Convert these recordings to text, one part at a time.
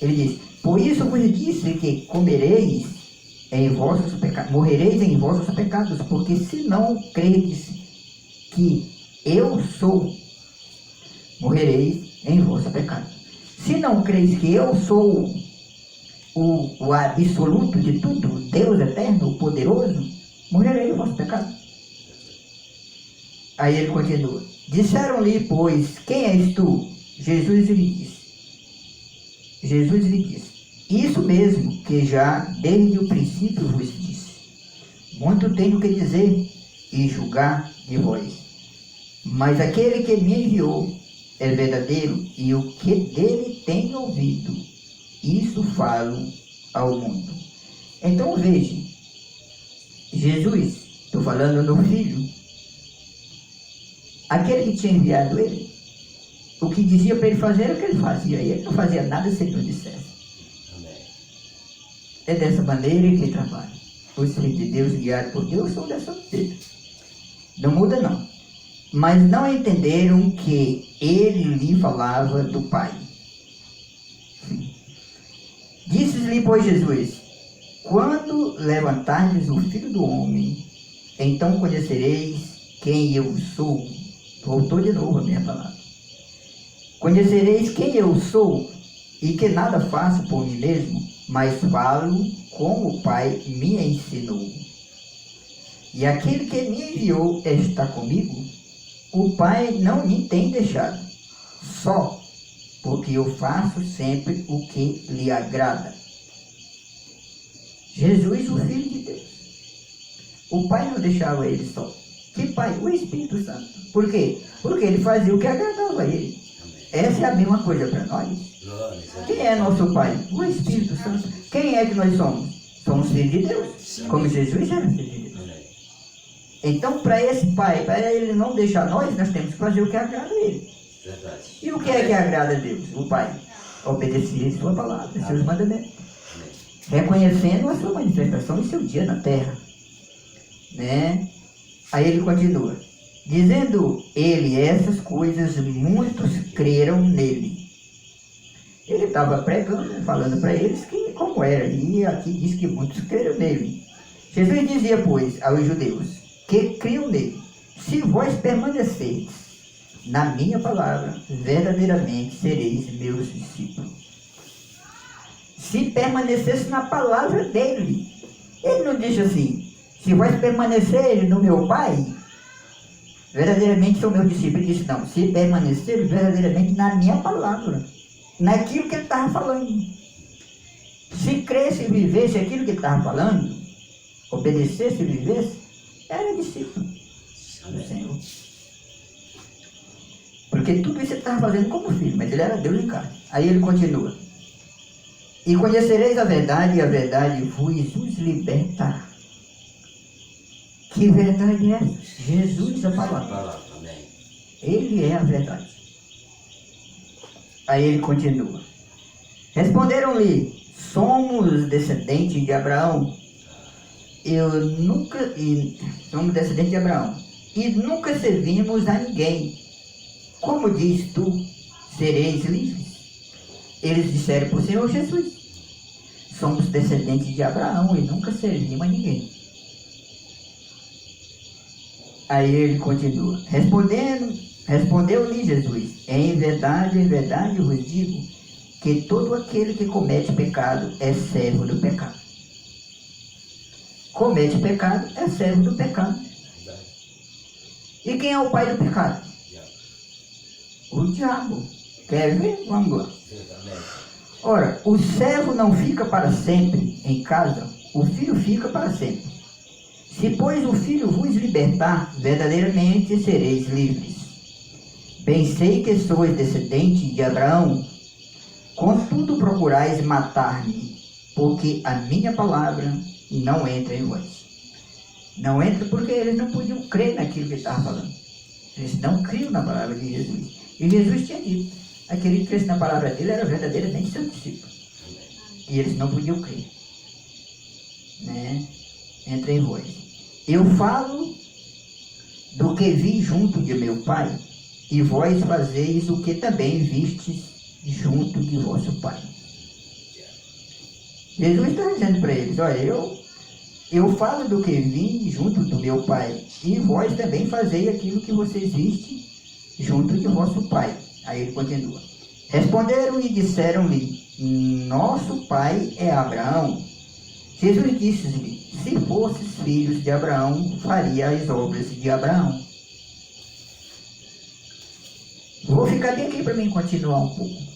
Ele diz: por isso vos disse que comereis em vossos pecados, morrereis em vossos pecados, porque se não credes que eu sou, morrereis em vosso pecado. Se não creis que eu sou o absoluto de tudo, Deus eterno, o poderoso, morrereis em vosso pecado. Aí ele continua: disseram-lhe, pois, quem és tu? Jesus lhe disse: isso mesmo que já desde o princípio vos disse. Muito tenho que dizer e julgar de vós. Mas aquele que me enviou é verdadeiro, e o que dele tenho ouvido, isso falo ao mundo. Então veja, Jesus, estou falando no Filho, aquele que tinha enviado ele, o que dizia para ele fazer era o que ele fazia, e ele não fazia nada se ele não dissesse. É dessa maneira que ele trabalha. Os filhos de Deus, guiados por Deus, são dessa maneira. Não muda não. Mas não entenderam que ele lhe falava do Pai. Disse-lhe, pois, Jesus: quando levantardes o Filho do Homem, então conhecereis quem eu sou. Voltou de novo a minha palavra. Conhecereis quem eu sou, e que nada faço por mim mesmo, mas falo como o Pai me ensinou. E aquele que me enviou está comigo. O Pai não me tem deixado só, porque eu faço sempre o que lhe agrada. Jesus, o Filho de Deus. O Pai não deixava ele só. Que Pai? O Espírito Santo. Por quê? Porque ele fazia o que agradava a ele. Essa é a mesma coisa para nós. Quem é nosso Pai? O Espírito Santo. Quem é que nós somos? Somos filhos de Deus, como Jesus era filho de Deus. Então, para esse Pai, para ele não deixar nós temos que fazer o que agrada a ele. E o que é que agrada a Deus? O Pai: obedecer a sua palavra, seus mandamentos, reconhecendo a sua manifestação e seu dia na terra, né? Aí ele continua: dizendo ele essas coisas, muitos creram nele. Ele estava pregando, falando para eles que como era, e aqui diz que muitos creram nele. Jesus dizia, pois, aos judeus que criam nele: se vós permanecerdes na minha palavra, verdadeiramente sereis meus discípulos. Se permanecesse na palavra dele. Ele não disse assim: se vós permanecerem no meu Pai, verdadeiramente são meus discípulos. Ele disse: não, se permanecerem verdadeiramente na minha palavra, naquilo que ele estava falando. Se cresce e vivesse aquilo que ele estava falando, obedecesse e vivesse, era discípulo do Senhor. Porque tudo isso ele estava fazendo como filho, mas ele era Deus em carne. Aí ele continua: e conhecereis a verdade, e a verdade vos libertará. Que verdade é essa? Jesus, a palavra. Ele é a verdade. Aí ele continua: responderam-lhe: somos descendentes de Abraão. Somos descendentes de Abraão e nunca servimos a ninguém. Como diz tu, sereis livres? Eles disseram para o Senhor Jesus: somos descendentes de Abraão e nunca servimos a ninguém. Aí ele continua: respondeu-lhe Jesus: em verdade vos digo, que todo aquele que comete pecado é servo do pecado. Comete pecado é servo do pecado. E quem é o pai do pecado? O diabo. Quer ver? Vamos lá. Ora, o servo não fica para sempre em casa, o filho fica para sempre. Se, pois, o Filho vos libertar, verdadeiramente sereis livres. Bem sei que sois descendente de Abraão, contudo procurais matar-me, porque a minha palavra não entra em vós. Não entra porque eles não podiam crer naquilo que ele estava falando. Eles não criam na palavra de Jesus. E Jesus tinha dito: aquele que cresce na palavra dele era verdadeiramente seu discípulo. E eles não podiam crer. Né? Entra em vós. Eu falo do que vi junto de meu Pai, e vós fazeis o que também vistes junto de vosso Pai. Jesus está dizendo para eles, olha, eu falo do que vim junto do meu Pai, e vós também fazei aquilo que vocês viste junto de vosso Pai. Aí ele continua. Responderam e disseram-lhe, nosso pai é Abraão. Jesus disse-lhe, se fosses filhos de Abraão, faria as obras de Abraão. Vou ficar bem aqui para mim continuar um pouco.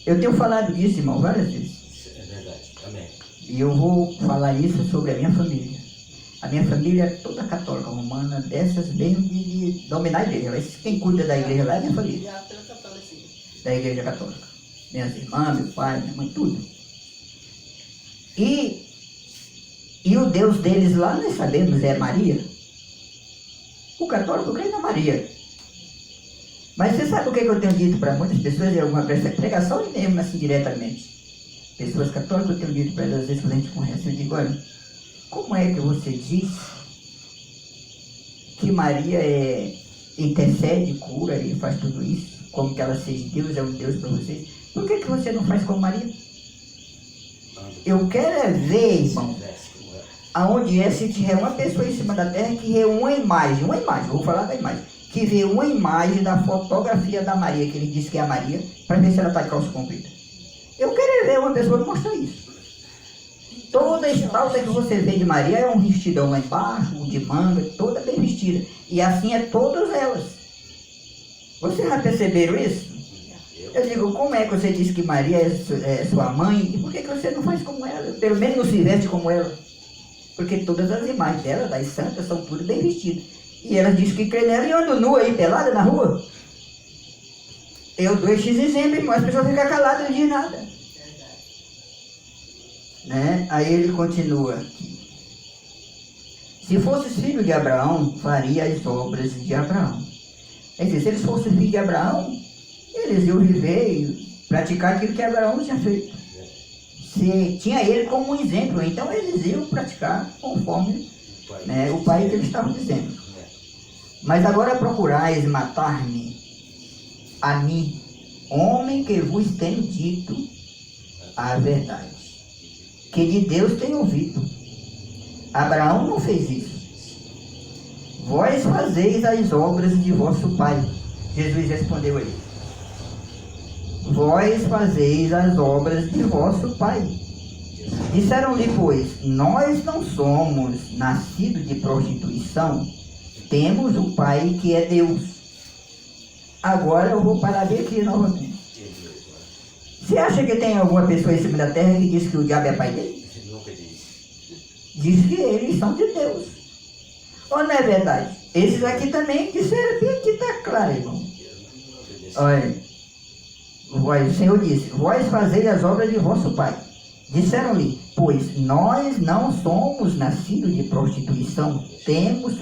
Eu tenho falado disso, irmão, várias vezes. É verdade, amém. E eu vou falar isso sobre a minha família. A minha família é toda católica romana, dessas mesmo de dominar a igreja. Mas quem cuida da igreja lá é a minha família. Da igreja católica. Minhas irmãs, meu pai, minha mãe, tudo. E o Deus deles lá, nós sabemos, é Maria. O católico crê na Maria. Mas você sabe o que eu tenho dito para muitas pessoas em alguma pregação e mesmo assim diretamente? Pessoas católicas, eu tenho dito para elas, às vezes quando a gente conversa, eu digo, olha, como é que você diz que Maria intercede, cura e faz tudo isso? Como que ela seja Deus, é um Deus para vocês? Por que você não faz como Maria? Eu quero ver, irmão, aonde é se tiver uma pessoa em cima da terra que vê uma imagem, vou falar da imagem, que vê uma imagem da fotografia da Maria, que ele disse que é a Maria, para ver se ela está de calça comprida. Eu quero ver uma pessoa mostrar isso. Toda a estalta que você vê de Maria é um vestidão lá embaixo, de manga, toda bem vestida. E assim é todas elas. Vocês já perceberam isso? Eu digo, como é que você diz que Maria é sua mãe? E por que você não faz como ela? Pelo menos não se veste como ela. Porque todas as imagens dela, das santas, são tudo bem vestidas. E ela diz que crê nela e anda nua aí, pelada na rua. Eu dou esses exemplos, irmão, as pessoas ficam caladas e não dizem nada. Né? Aí ele continua aqui. Se fosses filho de Abraão, faria as obras de Abraão. Quer dizer, se eles fossem filhos de Abraão, eles iam viver e praticar aquilo que Abraão tinha feito. Se tinha ele como um exemplo, então eles iam praticar conforme o pai que eles estavam dizendo. Mas agora procurais matar-me, a mim, homem que vos tenho dito a verdade, que de Deus tenho ouvido. Abraão não fez isso. Vós fazeis as obras de vosso pai. Jesus respondeu a ele. Vós fazeis as obras de vosso pai. Disseram-lhe, pois, nós não somos nascidos de prostituição, temos o Pai que é Deus. Agora eu vou parar bem aqui novamente. Você acha que tem alguma pessoa em cima da terra que diz que o diabo é pai dele? Nunca disse. Diz que eles são de Deus. Ou não é verdade? Esses aqui também disseram, bem aqui está claro, irmão. Olha, o Senhor disse, vós fazeis as obras de vosso Pai. Disseram-lhe, pois nós não somos nascidos de prostituição, temos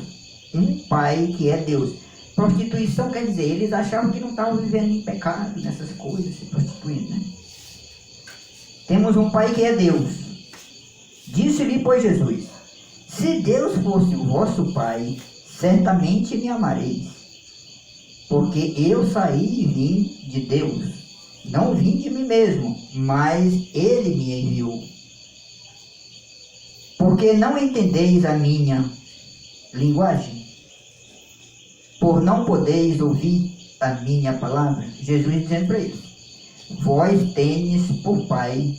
um Pai que é Deus. Prostituição quer dizer, eles achavam que não estavam vivendo em pecado, nessas coisas, se prostituindo, né? Temos um Pai que é Deus. Disse-lhe, pois, Jesus, se Deus fosse o vosso Pai, certamente me amareis, porque eu saí e vim de Deus. Não vim de mim mesmo, mas Ele me enviou. Porque não entendeis a minha linguagem, por não podeis ouvir a minha palavra. Jesus dizendo para eles, vós tendes por pai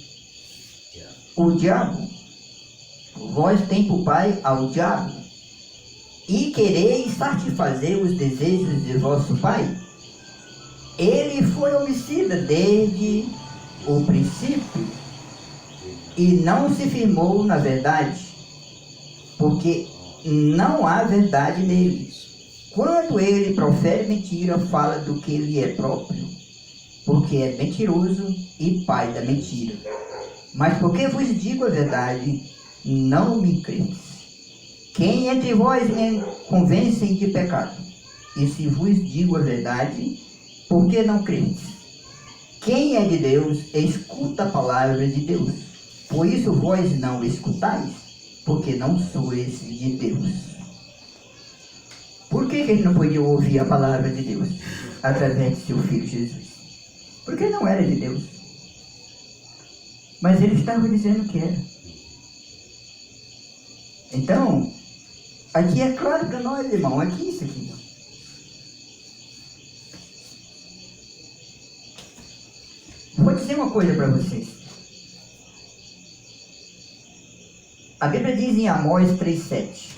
o diabo, vós tem por pai ao diabo, e quereis satisfazer os desejos de vosso pai. Ele foi homicida desde o princípio e não se firmou na verdade, porque não há verdade nele. Quando ele profere mentira, fala do que ele é próprio, porque é mentiroso e pai da mentira. Mas porque vos digo a verdade, não me creis. Quem entre vós me convencem de pecado? E se vos digo a verdade, por que não creis? Quem é de Deus, escuta a palavra de Deus. Por isso vós não escutais, porque não sois de Deus. Por que ele não podia ouvir a palavra de Deus através de seu Filho Jesus? Porque não era de Deus. Mas ele estava dizendo que era. Então, aqui é claro para nós, irmão, aqui isso aqui. Vou dizer uma coisa para vocês. A Bíblia diz em Amós 3,7: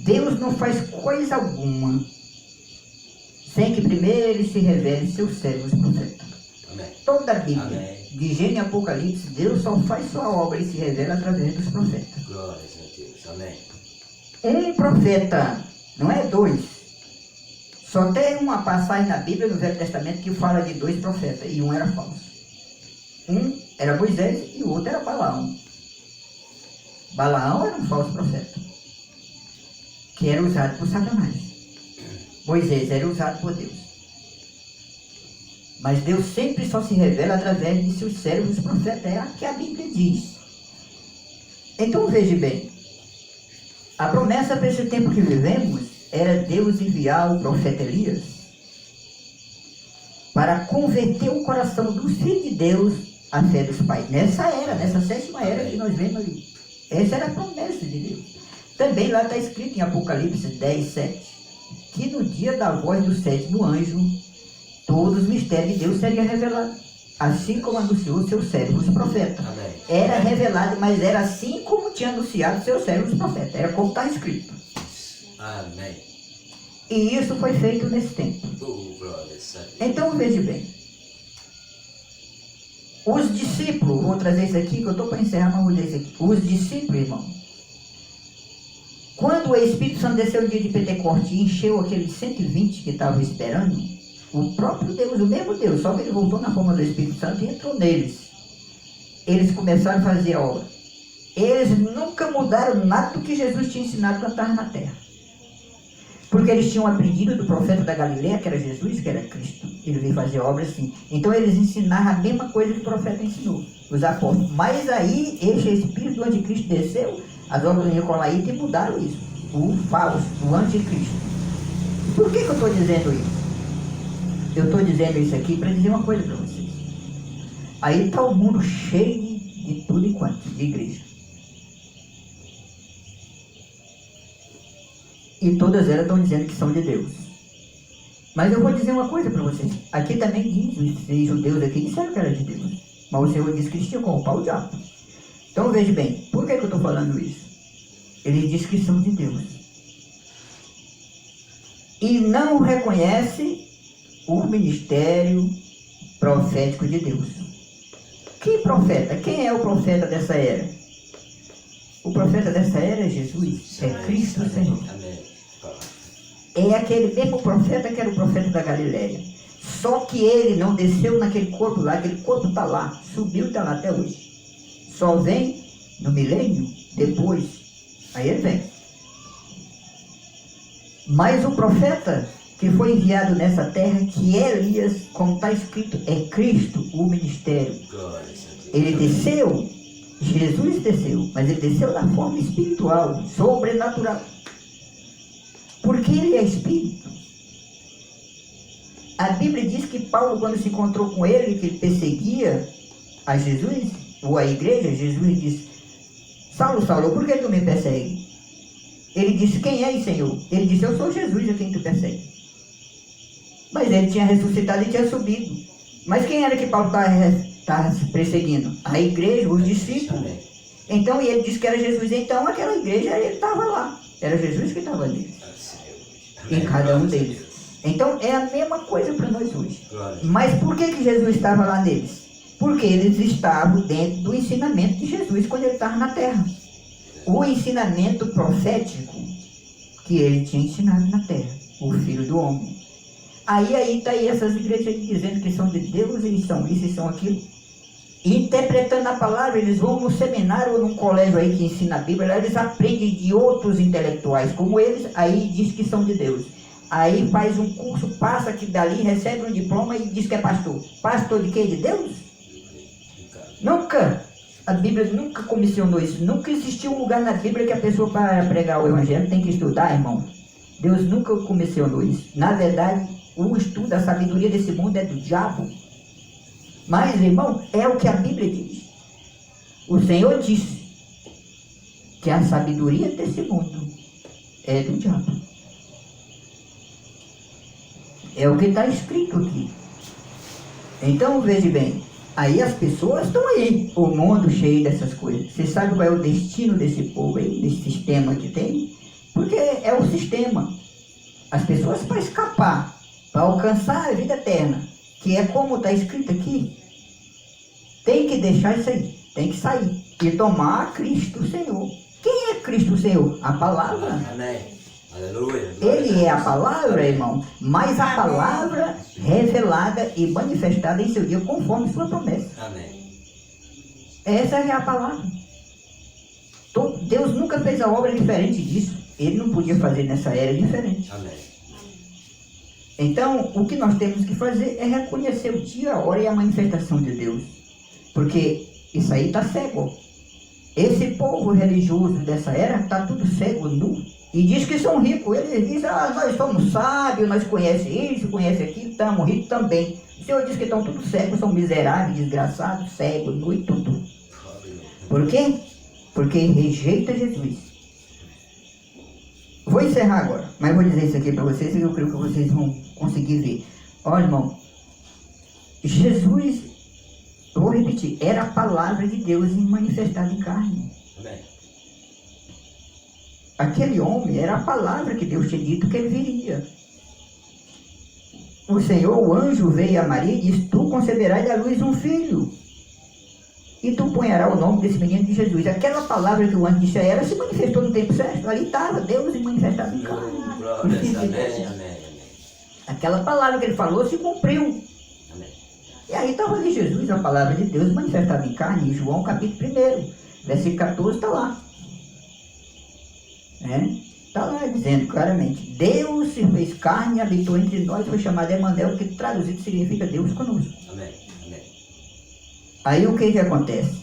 Deus não faz coisa alguma sem que primeiro ele se revele seus servos profetas. Amém. Toda a Bíblia, Amém. de Gênesis e Apocalipse, Deus só faz sua obra e se revela através dos profetas. Glórias a Deus. Amém. Um profeta, não é dois. Só tem uma passagem na Bíblia, no Velho Testamento, que fala de dois profetas, e um era falso. Um era Moisés e o outro era Balaão. Balaão era um falso profeta, que era usado por Satanás. Moisés era usado por Deus. Mas Deus sempre só se revela através de seus servos profetas, é o que a Bíblia diz. Então veja bem, a promessa para esse tempo que vivemos era Deus enviar o profeta Elias para converter o coração dos filhos de Deus à fé dos pais. Nessa era, nessa sétima era que nós vemos ali. Essa era a promessa de Deus. Também lá está escrito em Apocalipse 10:7, que no dia da voz do sétimo anjo, todos os mistérios de Deus seriam revelados, assim como anunciou seus servos profetas. Amém. Era revelado, mas era assim como tinha anunciado seus servos profetas. Era como está escrito. Amém. E isso foi feito nesse tempo. Glórias a Deus. Então veja bem. Os discípulos, vou trazer isso aqui, que eu estou para encerrar, mas vou dizer isso aqui. Os discípulos, irmão, quando o Espírito Santo desceu no dia de Pentecostes e encheu aqueles 120 que estavam esperando, o próprio Deus, o mesmo Deus, só que ele voltou na forma do Espírito Santo e entrou neles. Eles começaram a fazer a obra. Eles nunca mudaram nada do que Jesus tinha ensinado quando estava na terra. Porque eles tinham aprendido do profeta da Galileia, que era Jesus, que era Cristo. Ele veio fazer obra assim. Então eles ensinaram a mesma coisa que o profeta ensinou, os apóstolos. Mas aí, esse Espírito do Anticristo desceu, as obras do Nicolaíta, e mudaram isso. O falso, o Anticristo. Por que eu estou dizendo isso? Eu estou dizendo isso aqui para dizer uma coisa para vocês. Aí está o mundo cheio de tudo e quanto, de igreja. E todas elas estão dizendo que são de Deus. Mas eu vou dizer uma coisa para vocês. Aqui também diz, os judeus aqui disseram que era de Deus. Mas o Senhor disse que eles tinham como pau de diabo. Então veja bem, por que eu estou falando isso? Ele diz que são de Deus. E não reconhece o ministério profético de Deus. Que profeta? Quem é o profeta dessa era? O profeta dessa era é Jesus, é Cristo o Senhor. É aquele mesmo profeta que era o profeta da Galileia. Só que ele não desceu naquele corpo lá, aquele corpo está lá, subiu e está lá até hoje. Só vem no milênio, depois, aí ele vem. Mas o profeta que foi enviado nessa terra, que é Elias, como está escrito, é Cristo, o ministério. Ele desceu, Jesus desceu, mas ele desceu da forma espiritual, sobrenatural. Porque ele é espírito. A Bíblia diz que Paulo, quando se encontrou com ele, que ele perseguia a Jesus, ou a igreja, Jesus disse: Saulo, Saulo, por que tu me persegue? Ele disse: quem és, Senhor? Ele disse: eu sou Jesus a quem tu persegue. Mas ele tinha ressuscitado e tinha subido. Mas quem era que Paulo estava perseguindo? A igreja, os discípulos. Então ele disse que era Jesus. Então aquela igreja, ele estava lá. Era Jesus que estava ali. Em cada um deles. Então é a mesma coisa para nós hoje. Mas por que Jesus estava lá neles? Porque eles estavam dentro do ensinamento de Jesus quando ele estava na terra. O ensinamento profético que ele tinha ensinado na terra, o Filho do Homem. Aí está aí essas igrejas dizendo que são de Deus, eles são isso e são aquilo. Interpretando a palavra, eles vão no seminário ou num colégio aí que ensina a Bíblia, eles aprendem de outros intelectuais como eles, aí diz que são de Deus. Aí faz um curso, passa aqui dali, recebe um diploma e diz que é pastor. Pastor de quê? De Deus? Nunca. A Bíblia nunca comissionou isso. Nunca existiu um lugar na Bíblia que a pessoa para pregar o Evangelho tem que estudar, irmão. Deus nunca comissionou isso. Na verdade, o estudo, a sabedoria desse mundo é do diabo. Mas, irmão, é o que a Bíblia diz. O Senhor disse que a sabedoria desse mundo é do diabo. É o que está escrito aqui. Então, veja bem, aí as pessoas estão aí, o mundo cheio dessas coisas. Você sabe qual é o destino desse povo aí, desse sistema que tem? Porque é o sistema. As pessoas, para escapar, para alcançar a vida eterna, que é como está escrito aqui, tem que deixar isso aí, tem que sair e tomar Cristo Senhor. Quem é Cristo Senhor? A palavra. Amém. Aleluia. Ele é a palavra, irmão, mas a palavra revelada e manifestada em seu dia conforme sua promessa. Amém. Essa é a palavra. Deus nunca fez a obra diferente disso. Ele não podia fazer nessa era diferente. Amém. Então, o que nós temos que fazer é reconhecer o dia, a hora e a manifestação de Deus. Porque isso aí está cego. Esse povo religioso dessa era está tudo cego, nu. E diz que são ricos. Eles dizem, nós somos sábios, nós conhecemos isso, conhecemos aquilo, estamos ricos também. O Senhor diz que estão tudo cegos, são miseráveis, desgraçados, cegos, nu e tudo. Por quê? Porque rejeita Jesus. Vou encerrar agora, mas vou dizer isso aqui para vocês e eu creio que vocês vão conseguir ver. Olha, irmão, Jesus, eu vou repetir, era a palavra de Deus manifestada em carne. Amém. Aquele homem era a palavra que Deus tinha dito que ele viria. O Senhor, o anjo, veio a Maria e disse, tu conceberás da luz um filho. E tu ponharás o nome desse menino de Jesus. Aquela palavra que o anjo disse a ela se manifestou no tempo certo. Ali estava Deus manifestado em carne. Amém. Aquela palavra que ele falou se cumpriu. Amém. E aí estava ali Jesus, a palavra de Deus manifestada em carne, em João capítulo 1, versículo 14, está lá. Está lá dizendo claramente, Deus se fez carne, habitou entre nós, foi chamado Emanuel, que traduzido significa Deus conosco. Amém. Amém. Aí o que acontece?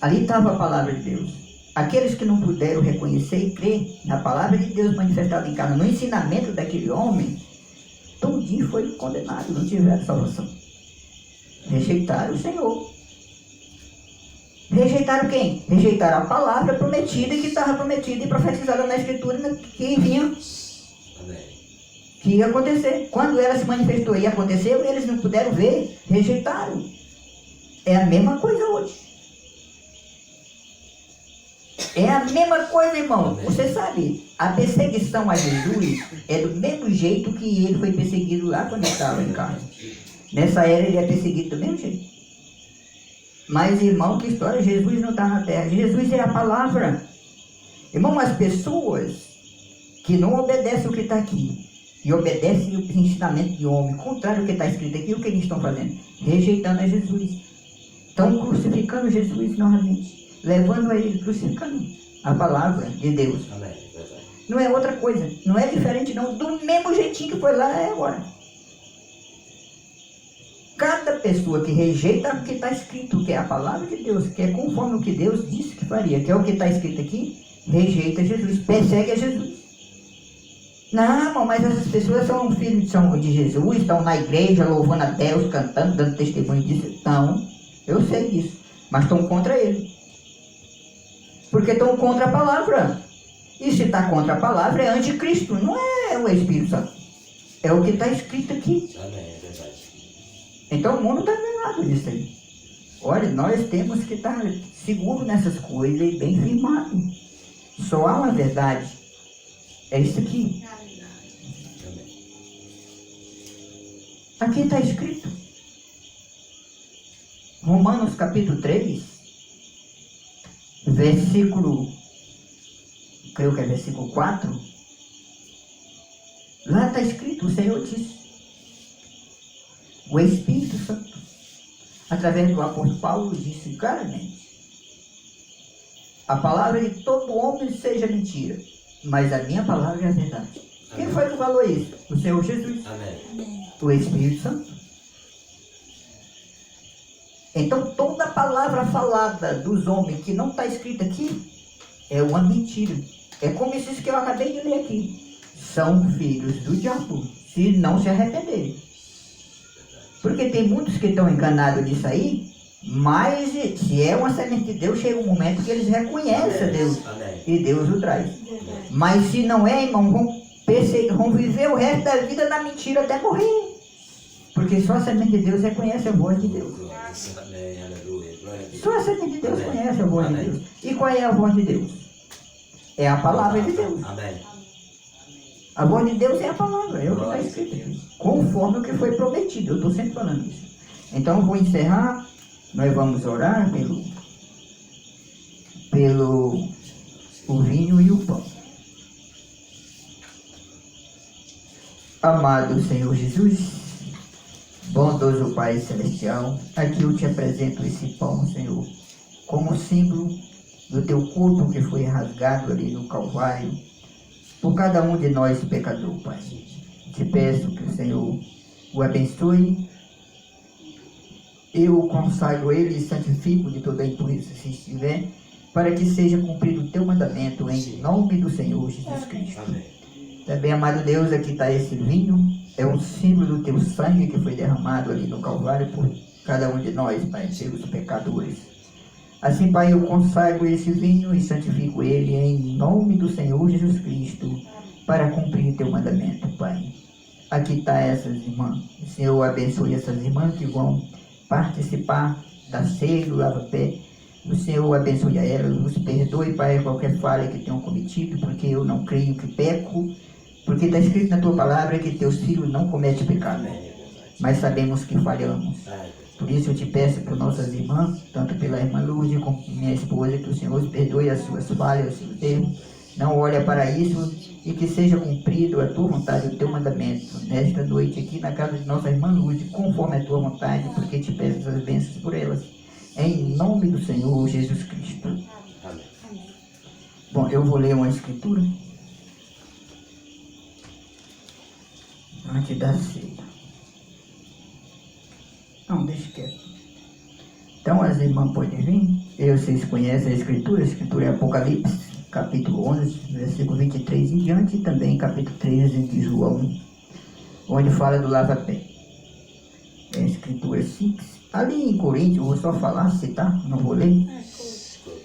Ali estava a palavra de Deus. Aqueles que não puderam reconhecer e crer na palavra de Deus manifestada em carne, no ensinamento daquele homem, todinho foi condenado, não tiveram salvação. Rejeitaram o Senhor. Rejeitaram quem? Rejeitaram a palavra prometida que estava prometida e profetizada na Escritura que vinha, Amém. que ia acontecer. Quando ela se manifestou e aconteceu, eles não puderam ver, rejeitaram. É a mesma coisa hoje. É a mesma coisa, irmão. Amém. Você sabe, a perseguição a Jesus é do mesmo jeito que ele foi perseguido lá quando estava em carne. Nessa era ele é perseguido do mesmo jeito. Mas, irmão, que história, Jesus não está na terra. Jesus é a palavra. Irmão, as pessoas que não obedecem o que está aqui e obedecem o ensinamento de homem, contrário ao que está escrito aqui, o que eles estão fazendo? Rejeitando a Jesus. Estão crucificando Jesus novamente, levando a ele, crucificando a palavra de Deus. Amém. Verdade. Não é outra coisa, não é diferente não, do mesmo jeitinho que foi lá, é agora. Cada pessoa que rejeita o que está escrito, que é a palavra de Deus, que é conforme o que Deus disse que faria, que é o que está escrito aqui, rejeita Jesus, persegue a Jesus. Não, irmão, mas essas pessoas são filhos de Jesus, estão na igreja louvando a Deus, cantando, dando testemunho disso. Então, eu sei disso, mas estão contra ele. Porque estão contra a palavra. E se está contra a palavra, é anticristo, não é o Espírito Santo. É o que está escrito aqui. Amém. É verdade. Então o mundo está enganado nisso aí. Olha, nós temos que estar seguros nessas coisas e bem firmados. Só há uma verdade. É isso aqui. Amém. Aqui está escrito. Romanos capítulo 3, versículo, creio que é versículo 4. Lá está escrito, o Senhor disse. O Espírito Santo, através do apóstolo Paulo, disse claramente: a palavra de todo homem seja mentira, mas a minha palavra é a verdade. Amém. Quem foi que falou isso? O Senhor Jesus. Amém. O Espírito Santo. Então toda palavra falada dos homens que não está escrita aqui é uma mentira. É como esses que eu acabei de ler aqui. São filhos do diabo, se não se arrependerem. Porque tem muitos que estão enganados nisso aí, mas se é uma semente de Deus, chega um momento que eles reconhecem Deus. Amém. E Deus o traz. Verdade. Mas se não é, irmão, vão viver o resto da vida na mentira até morrer. Porque só a semente de Deus reconhece a voz de Deus. Amém, aleluia. Glória a Deus. Só a semente de Deus Amém. conhece a voz Amém. de Deus. E qual é a voz de Deus? É a palavra de Deus. Amém. A voz de Deus é a palavra, é o que está escrito aqui. Conforme o que foi prometido, eu estou sempre falando isso. Então eu vou encerrar, nós vamos orar pelo o vinho e o pão. Amado Senhor Jesus, bondoso Pai Celestial, aqui eu te apresento esse pão, Senhor, como símbolo do teu corpo que foi rasgado ali no Calvário, por cada um de nós pecador, Pai. Te peço que o Senhor o abençoe, eu consagro ele e santifico de toda a impureza se estiver, para que seja cumprido o teu mandamento em nome do Senhor Jesus Cristo. Amém. Também, amado Deus, aqui está esse vinho, é um símbolo do teu sangue que foi derramado ali no Calvário por cada um de nós, Pai, pelos pecadores. Assim, Pai, eu consagro esse vinho e santifico ele em nome do Senhor Jesus Cristo, para cumprir teu mandamento, Pai. Aqui está essas irmãs. O Senhor abençoe essas irmãs que vão participar da ceia do lava-pé. O Senhor abençoe a elas, nos perdoe, Pai, qualquer falha que tenham cometido, porque eu não creio que peco, porque está escrito na tua palavra que teus filhos não cometem pecado, mas sabemos que falhamos. Por isso eu te peço por nossas irmãs, tanto pela irmã Lourdes como minha esposa, que o Senhor perdoe as suas falhas, os seus erros, não olha para isso e que seja cumprido a tua vontade, o teu mandamento, nesta noite aqui na casa de nossa irmã Lourdes, conforme a tua vontade, porque te peço essas bênçãos por elas, em nome do Senhor Jesus Cristo. Amém. Bom, eu vou ler uma escritura antes da ceia. Não, deixa quieto. Então as irmãs podem vir. Vocês conhecem a escritura é Apocalipse, capítulo 11, versículo 23 em diante, e também capítulo 13 de João, onde fala do lava-pé. É a escritura simples. Ali em Coríntios, eu vou só falar, citar, não vou ler.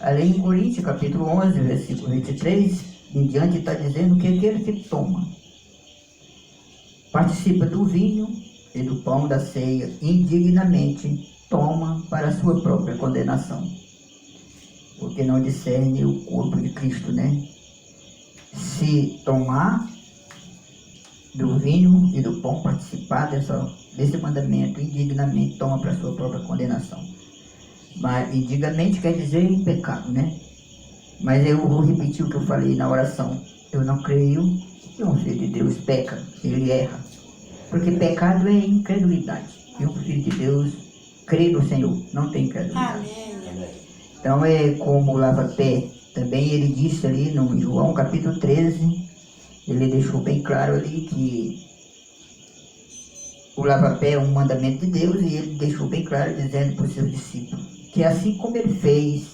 Ali em Coríntios, capítulo 11, versículo 23 em diante, está dizendo que aquele que toma, participa do vinho e do pão da ceia indignamente, toma para a sua própria condenação, porque não discerne o corpo de Cristo, né? Se tomar do vinho e do pão, participar desse mandamento indignamente, toma para a sua própria condenação. Mas indignamente quer dizer em pecado, né? Mas eu vou repetir o que eu falei na oração. Eu não creio que um filho de Deus peca, ele erra. Porque pecado é incredulidade. E um filho de Deus crê no Senhor, não tem incredulidade. Amém. Então é como o lava-pé. Também ele disse ali no João capítulo 13, ele deixou bem claro ali que o lava-pé é um mandamento de Deus, e ele deixou bem claro dizendo para os seus discípulos que assim como ele fez,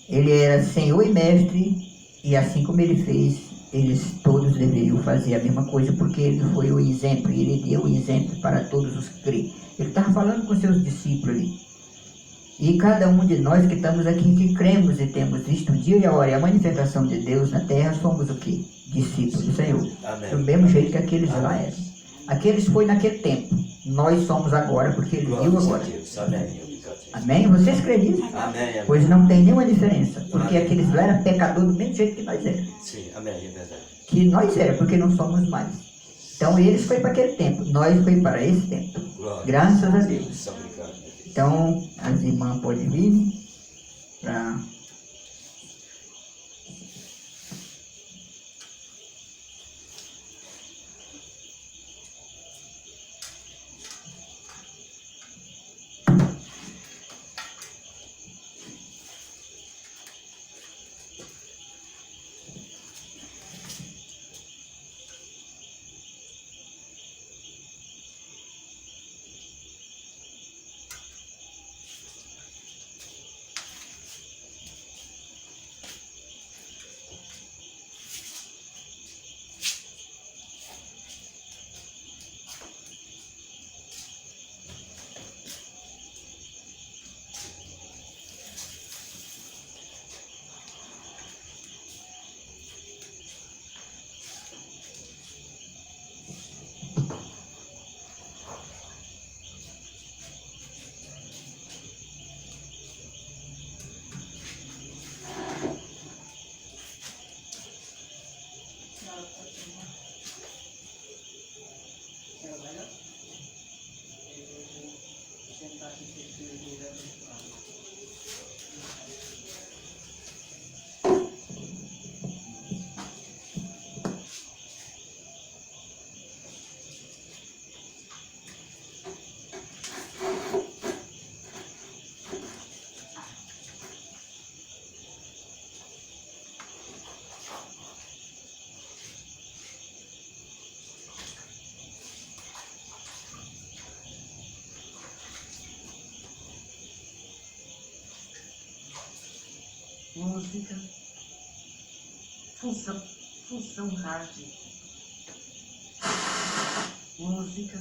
ele era Senhor e Mestre, e assim como ele fez, eles todos deveriam fazer a mesma coisa, porque ele foi o exemplo, e ele deu o exemplo para todos os que creem. Ele estava falando com seus discípulos ali. E cada um de nós que estamos aqui, que cremos e temos visto o dia e a hora e a manifestação de Deus na terra, somos o quê? Discípulos do Senhor. Amém. Do mesmo jeito que aqueles lá eram. Aqueles foi naquele tempo. Nós somos agora, porque ele viu agora. Amém. Amém? Vocês creem nisso? Amém. Pois não tem nenhuma diferença. Porque aqueles lá eram pecadores do mesmo jeito que nós éramos. Sim, amém, é verdade. Que nós éramos, porque não somos mais. Então eles foi para aquele tempo, nós foi para esse tempo. Glória. Graças a Deus. Muito obrigado. Então as irmãs podem vir para... Música, função rádio, música,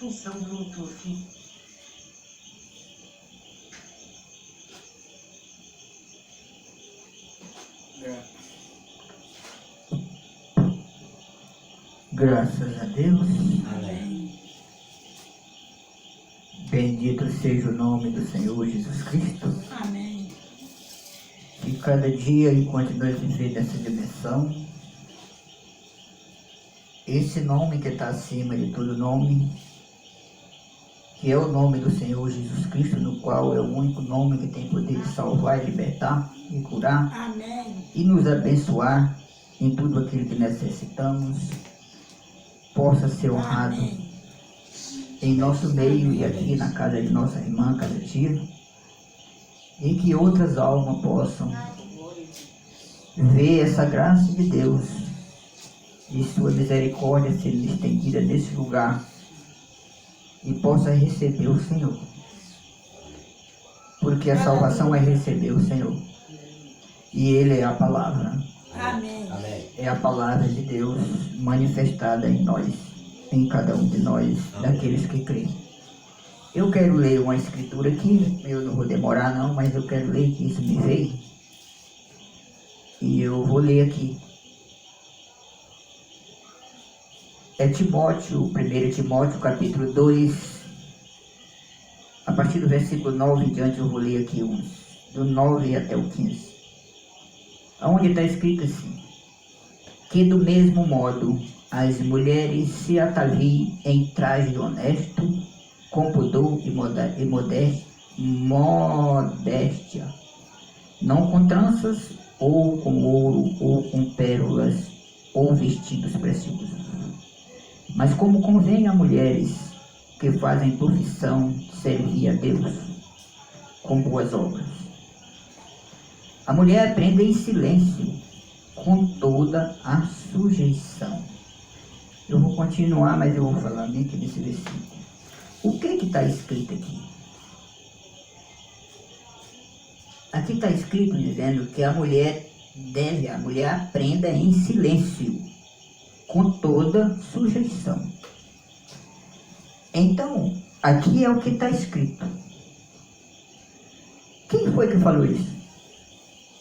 função Bluetooth, Graças a Deus. Amém. Bendito seja o nome do Senhor Jesus Cristo. Amém. E cada dia, enquanto nós vivemos nessa dimensão, esse nome que está acima de todo nome, que é o nome do Senhor Jesus Cristo, no qual é o único nome que tem poder de salvar, libertar e curar Amém. e nos abençoar em tudo aquilo que necessitamos, possa ser honrado Amém. em nosso meio e aqui na casa de nossa irmã, cada dia, e que outras almas possam ver essa graça de Deus e sua misericórdia sendo estendida nesse lugar e possa receber o Senhor, porque a salvação é receber o Senhor e Ele é a palavra, Amém. Amém. é a palavra de Deus manifestada em nós, em cada um de nós, daqueles que creem. Eu quero ler uma escritura aqui, eu não vou demorar não, mas eu quero ler que isso me veio. E eu vou ler aqui. É Timóteo, 1 Timóteo, capítulo 2, a partir do versículo 9 em diante eu vou ler aqui uns, do 9 até o 15. Onde está escrito assim: que do mesmo modo as mulheres se ataviem em traje honesto, com pudor e modéstia, não com tranças, ou com ouro, ou com pérolas, ou vestidos preciosos, mas como convém a mulheres que fazem profissão de servir a Deus com boas obras. A mulher aprende em silêncio, com toda a sujeição. Eu vou continuar, mas eu vou falar bem aqui nesse versículo. O que está escrito aqui? Aqui está escrito dizendo que a mulher aprenda em silêncio, com toda sujeição. Então, aqui é o que está escrito. Quem foi que falou isso?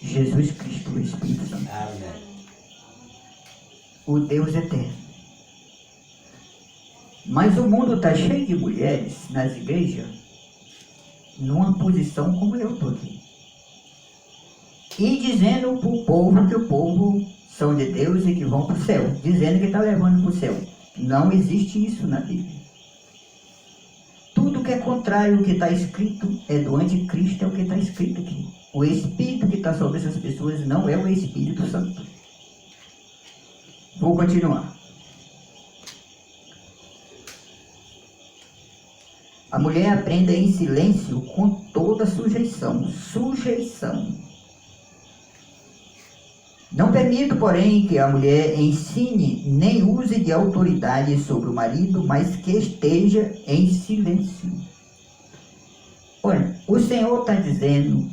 Jesus Cristo, o Espírito Santo. Amém. O Deus eterno. Mas o mundo está cheio de mulheres nas igrejas, numa posição como eu estou aqui. E dizendo para o povo que o povo são de Deus e que vão para o céu. Dizendo que está levando para o céu. Não existe isso na Bíblia. Tudo que é contrário ao que está escrito é do anticristo, é o que está escrito aqui. O Espírito que está sobre essas pessoas não é o Espírito Santo. Vou continuar. A mulher aprenda em silêncio com toda sujeição. Sujeição. Não permito, porém, que a mulher ensine nem use de autoridade sobre o marido, mas que esteja em silêncio. Olha, o Senhor está dizendo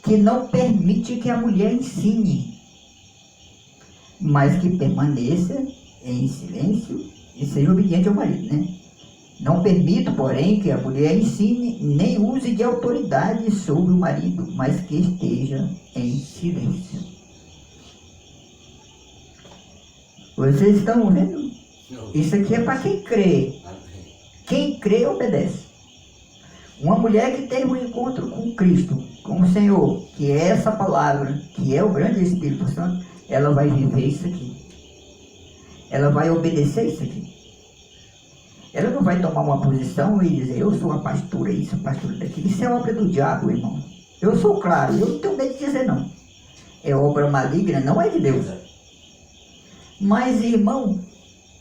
que não permite que a mulher ensine, mas que permaneça em silêncio e seja obediente ao marido, né? Não permito, porém, que a mulher ensine nem use de autoridade sobre o marido, mas que esteja em silêncio. Vocês estão vendo? Isso aqui é para quem crê. Amém. Quem crê, obedece. Uma mulher que teve um encontro com Cristo, com o Senhor, que é essa palavra, que é o grande Espírito Santo, ela vai viver isso aqui. Ela vai obedecer isso aqui. Ela não vai tomar uma posição e dizer, eu sou a pastora isso, a pastora daquilo. Isso é obra do diabo, irmão. Eu sou claro, eu não tenho medo de dizer não. É obra maligna, não é de Deus. Mas, irmão,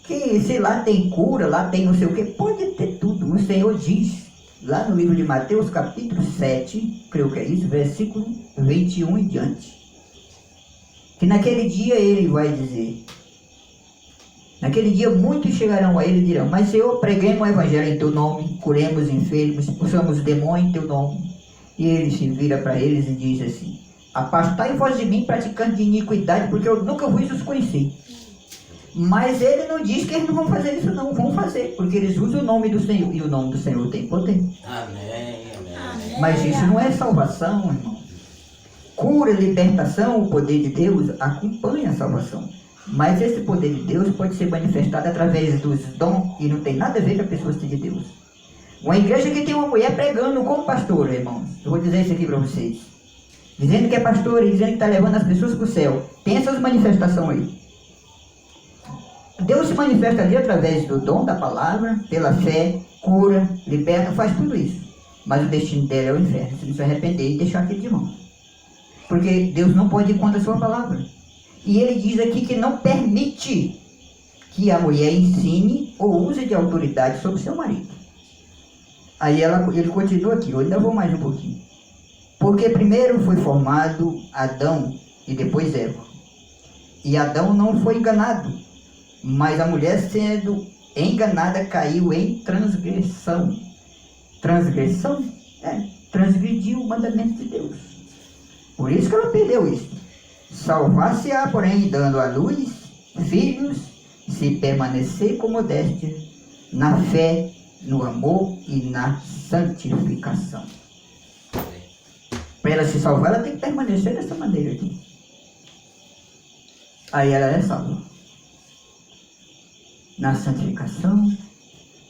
que se lá tem cura, lá tem não sei o que, pode ter tudo. O Senhor diz, lá no livro de Mateus, capítulo 7, creio que é isso, versículo 21 em diante, que naquele dia ele vai dizer, naquele dia muitos chegarão a ele e dirão, mas Senhor, preguemos o evangelho em teu nome, curemos enfermos, expulsamos demônios em teu nome. E ele se vira para eles e diz assim, afastai-vos de mim, praticante de iniquidade, porque eu nunca vos os conheci. Mas ele não diz que eles não vão fazer isso não, vão fazer, porque eles usam o nome do Senhor, e o nome do Senhor tem poder. Amém. Amém. Mas isso não é salvação, irmão. Cura, libertação, o poder de Deus acompanha a salvação. Mas esse poder de Deus pode ser manifestado através dos dons e não tem nada a ver com a pessoa ser de Deus. Uma igreja que tem uma mulher pregando como pastora, irmãos. Eu vou dizer isso aqui para vocês. Dizendo que é pastora e dizendo que está levando as pessoas para o céu. Tem essas manifestações aí. Deus se manifesta ali através do dom da palavra, pela fé, cura, liberta, faz tudo isso. Mas o destino dela é o inferno, se não se arrepender e deixar aquilo de mão. Porque Deus não pode ir contra a sua palavra. E ele diz aqui que não permite que a mulher ensine ou use de autoridade sobre seu marido. Aí ele continua aqui, eu ainda vou mais um pouquinho. Porque primeiro foi formado Adão e depois Eva. E Adão não foi enganado, mas a mulher sendo enganada caiu em transgressão. Transgressão? Transgrediu o mandamento de Deus. Por isso que ela perdeu isso. Salvar-se-á, porém, dando à luz filhos, se permanecer com modéstia, na fé, no amor e na santificação. Para ela se salvar, ela tem que permanecer dessa maneira aqui. Aí ela é salva. Na santificação,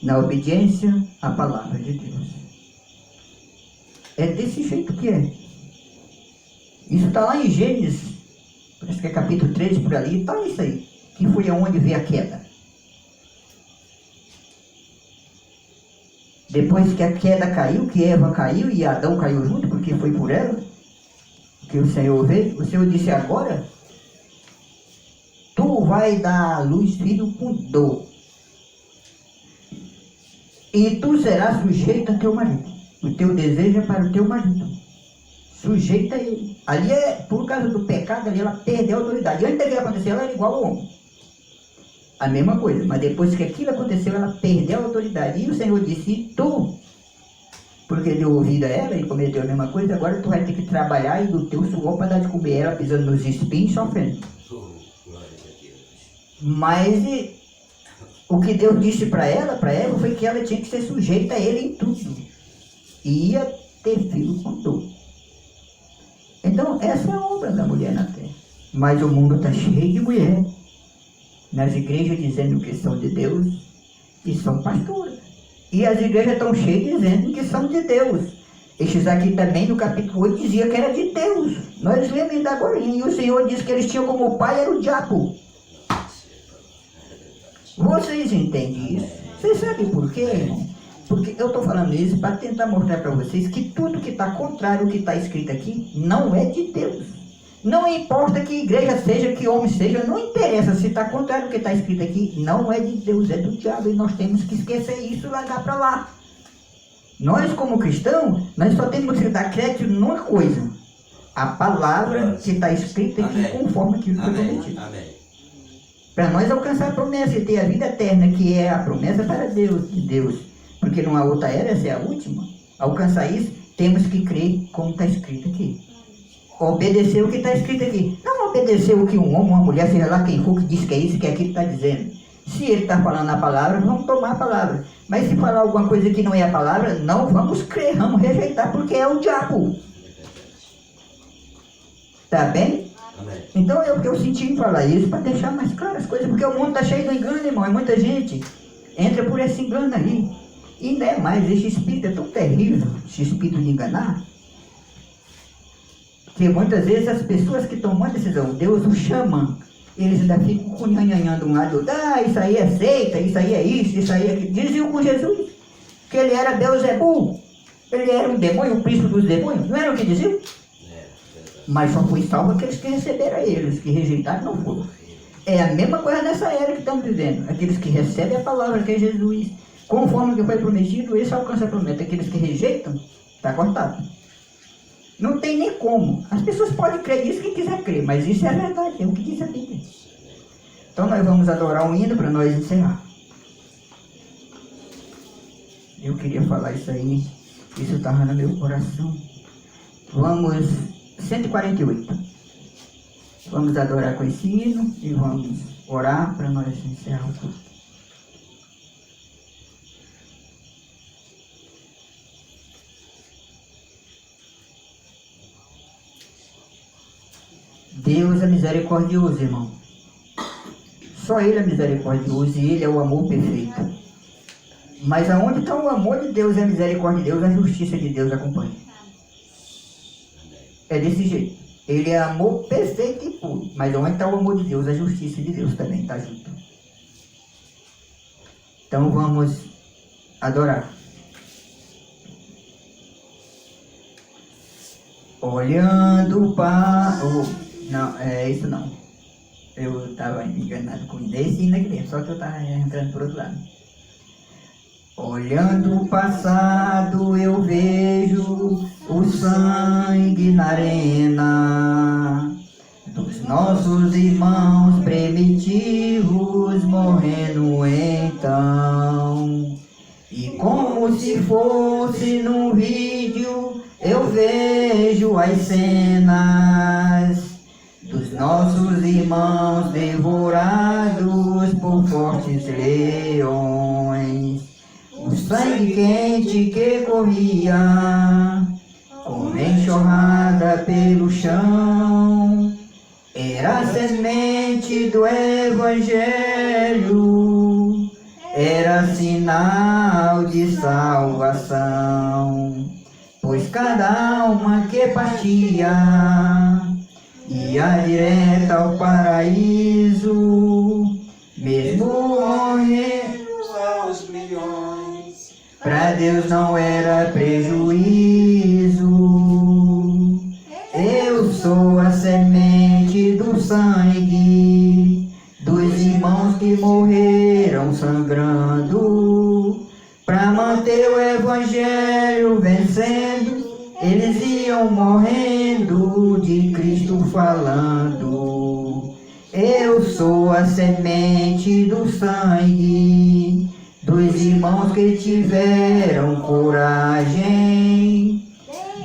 na obediência à palavra de Deus. É desse jeito que é. Isso está lá em Gênesis, parece que é capítulo 13 por ali, está isso aí. Que foi aonde veio a queda. Depois que a queda caiu, que Eva caiu e Adão caiu junto, porque foi por ela que o Senhor veio, o Senhor disse agora, tu vai dar à luz filho com dor. E tu serás sujeito a teu marido. O teu desejo é para o teu marido. Sujeita a ele. Ali é, por causa do pecado, ali ela perdeu a autoridade. Antes daquilo acontecer, ela era igual ao homem. A mesma coisa. Mas depois que aquilo aconteceu, ela perdeu a autoridade. E o Senhor disse, e tu, porque deu ouvido a ela e cometeu a mesma coisa, agora tu vai ter que trabalhar e do teu suor para dar de comer ela, pisando nos espinhos e sofrendo. Mas o que Deus disse para ela, para Eva, foi que ela tinha que ser sujeita a ele em tudo. E ia ter filho com dor. Então, essa é a obra da mulher na terra. Mas o mundo está cheio de mulher nas igrejas dizendo que são de Deus e são pastoras. E as igrejas estão cheias dizendo que são de Deus. Estes aqui também no capítulo 8 dizia que era de Deus. Nós lemos ainda agora, e o Senhor disse que eles tinham como pai era o diabo. Vocês entendem isso? Vocês sabem por quê, irmão? Porque eu estou falando isso para tentar mostrar para vocês que tudo que está contrário ao que está escrito aqui não é de Deus. Não importa que igreja seja, que homem seja, não interessa se está contrário ao que está escrito aqui, não é de Deus, é do diabo. E nós temos que esquecer isso e largar para lá. Nós como cristãos, nós só temos que dar crédito numa coisa. A palavra que está escrita aqui conforme aquilo que foi prometido. Para nós alcançar a promessa e ter a vida eterna, que é a promessa para Deus, de Deus. Porque não há outra era, essa é a última. Alcançar isso, temos que crer como está escrito aqui. Obedecer o que está escrito aqui. Não obedecer o que um homem, uma mulher, seja lá quem for, que diz que é isso, que é aquilo que está dizendo. Se ele está falando a palavra, vamos tomar a palavra. Mas se falar alguma coisa que não é a palavra, não vamos crer, vamos rejeitar, porque é o diabo. Tá bem? Amém. Então eu senti em falar isso para deixar mais claras as coisas, porque o mundo está cheio de engano, irmão, e muita gente entra por esse engano aí. E ainda é mais, esse espírito é tão terrível, esse espírito de enganar, que muitas vezes as pessoas que tomam a decisão, Deus o chama, eles ainda ficam cunhanhanhando um lado do outro, isso aí é seita, isso aí é isso aí é aquilo. Diziam com Jesus que ele era Beelzebul, ele era um demônio, o príncipe dos demônios, não era o que diziam? Mas só foi salvo aqueles que receberam a ele, os que rejeitaram não foram. É a mesma coisa nessa era que estamos vivendo, aqueles que recebem a palavra que é Jesus, conforme o que foi prometido, esse alcança a promessa. Aqueles que rejeitam, está cortado. Não tem nem como. As pessoas podem crer nisso quem quiser crer, mas isso é a verdade, é o que diz a Bíblia. Então nós vamos adorar um hino para nós encerrar. Eu queria falar isso aí, isso estava no meu coração. Vamos, 148. Vamos adorar com esse hino e vamos orar para nós encerrar o culto. Deus é misericordioso, irmão. Só Ele é misericordioso e Ele é o amor perfeito. Mas aonde está o amor de Deus e a misericórdia de Deus, a justiça de Deus acompanha. É desse jeito. Ele é amor perfeito e puro. Mas onde está o amor de Deus, a justiça de Deus também está junto. Então vamos adorar. Olhando para... não, é isso não. Eu estava enganado com esse hino aqui, só que eu estava entrando por outro lado. Olhando o passado eu vejo o sangue na arena dos nossos irmãos primitivos morrendo então. E como se fosse num vídeo eu vejo as cenas dos nossos irmãos devorados por fortes leões. O sangue quente que corria como enxurrada pelo chão era a semente do Evangelho, era sinal de salvação, pois cada alma que partia ia direto ao paraíso, mesmo morrendo aos milhões, pra Deus não era prejuízo. Eu sou a semente do sangue dos irmãos que morreram sangrando, pra manter o Evangelho vencendo. Eles iam morrendo de Cristo falando. Eu sou a semente do sangue dos irmãos que tiveram coragem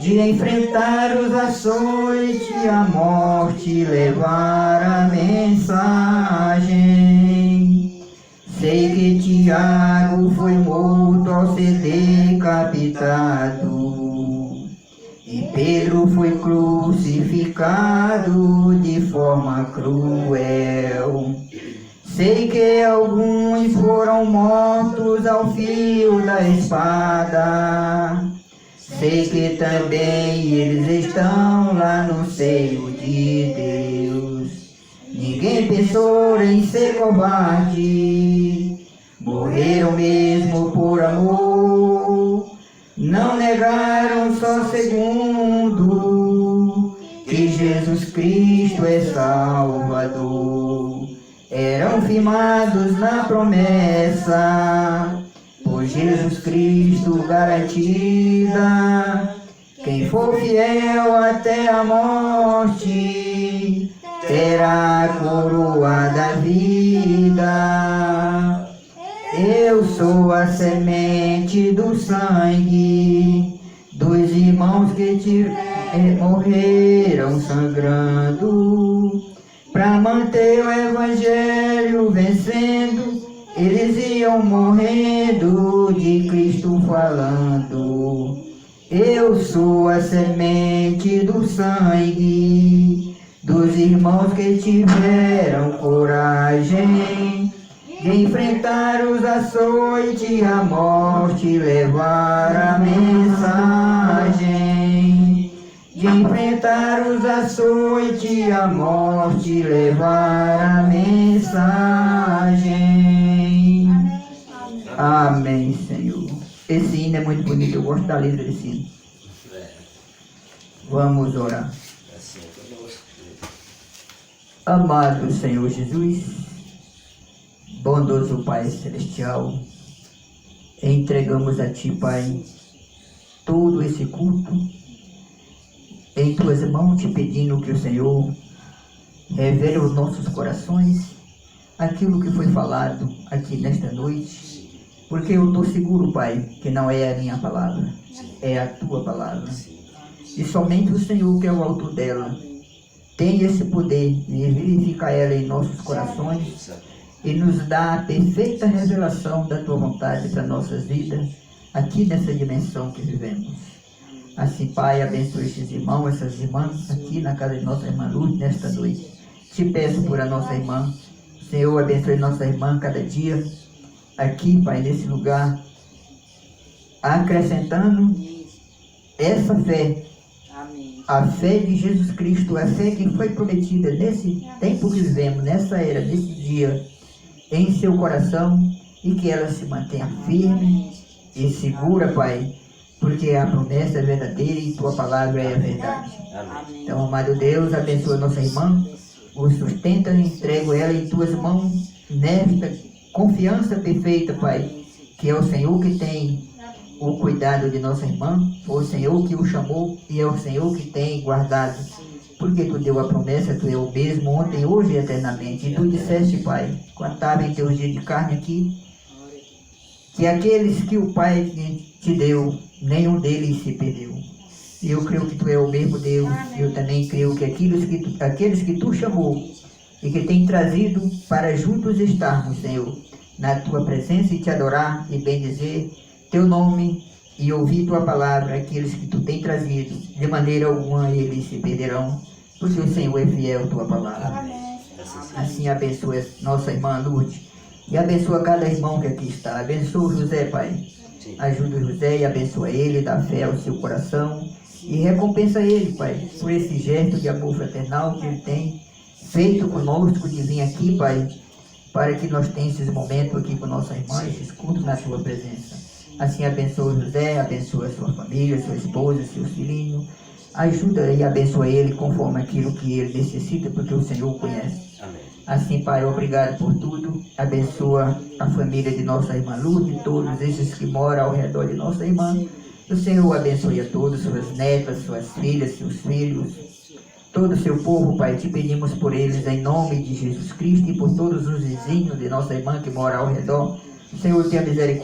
de enfrentar os açoites e a morte, levar a mensagem. Sei que Tiago foi morto ao ser decapitado, e Pedro foi crucificado de forma cruel. Sei que alguns foram mortos ao fio da espada. Sei que também eles estão lá no seio de Deus. Ninguém pensou em ser covarde, morreram mesmo por amor. Não negaram só segundo que Jesus Cristo é Salvador. Eram firmados na promessa, por Jesus Cristo garantida. Quem for fiel até a morte terá a coroa da vida. Eu sou a semente do sangue dos irmãos que morreram sangrando, pra manter o Evangelho vencendo. Eles iam morrendo de Cristo falando. Eu sou a semente do sangue dos irmãos que tiveram coragem de enfrentar os açoites e a morte, levar a mensagem. De enfrentar os açoites e a morte, levar a mensagem. Amém, Senhor. Esse hino é muito bonito, eu gosto da letra desse hino. Vamos orar. Amado Senhor Jesus, bondoso Pai Celestial, entregamos a Ti, Pai, todo esse culto em Tuas mãos, te pedindo que o Senhor revele aos nossos corações aquilo que foi falado aqui nesta noite, porque eu estou seguro, Pai, que não é a minha palavra, é a Tua palavra, e somente o Senhor, que é o autor dela, tem esse poder de verificar ela em nossos corações e nos dá a perfeita revelação da Tua vontade para nossas vidas, aqui nessa dimensão que vivemos. Assim, Pai, abençoe esses irmãos, essas irmãs, aqui na casa de nossa irmã Luz, nesta noite. Te peço por a nossa irmã Senhor, abençoe nossa irmã cada dia aqui, Pai, nesse lugar, acrescentando essa fé, Amém. a fé de Jesus Cristo, a fé que foi prometida nesse tempo que vivemos, nessa era, nesse dia, em seu coração, e que ela se mantenha firme e segura, Pai, porque a promessa é verdadeira e tua palavra é a verdade. Amém. Então, amado Deus, abençoa nossa irmã, o sustenta e entrego ela em tuas mãos, nesta confiança perfeita, Pai, que é o Senhor que tem o cuidado de nossa irmã, foi o Senhor que o chamou e é o Senhor que tem guardado, porque tu deu a promessa, tu é o mesmo ontem, hoje e eternamente. E tu disseste, Pai, quando estava em teus dias de carne aqui, que aqueles que o Pai te deu, nenhum deles se perdeu. E eu creio que tu é o mesmo Deus, eu também creio que aqueles que tu chamou e que tem trazido para juntos estarmos, Senhor, na tua presença e te adorar e bendizer teu nome e ouvir tua palavra, aqueles que tu tem trazido, de maneira alguma eles se perderão, porque o Senhor é fiel à tua palavra. Assim abençoa nossa irmã Lourdes e abençoa cada irmão que aqui está. Abençoa o José, Pai. Sim. Ajuda o José e abençoa ele, dá fé ao seu coração e recompensa ele, Pai, por esse gesto de amor fraternal que ele tem feito conosco de vir aqui, Pai, para que nós tenhamos esses momentos aqui com nossa irmã, esses cultos na tua presença. Assim abençoa o José, abençoa a sua família, sua esposa, seus filhinhos. Ajuda e abençoa ele conforme aquilo que ele necessita, porque o Senhor o conhece. Amém. Assim, Pai, obrigado por tudo. Abençoa a família de nossa irmã Lourdes, todos esses que moram ao redor de nossa irmã. O Senhor abençoe a todos, suas netas, suas filhas, seus filhos, todo o seu povo, Pai. Te pedimos por eles em nome de Jesus Cristo e por todos os vizinhos de nossa irmã que moram ao redor. O Senhor tenha misericórdia.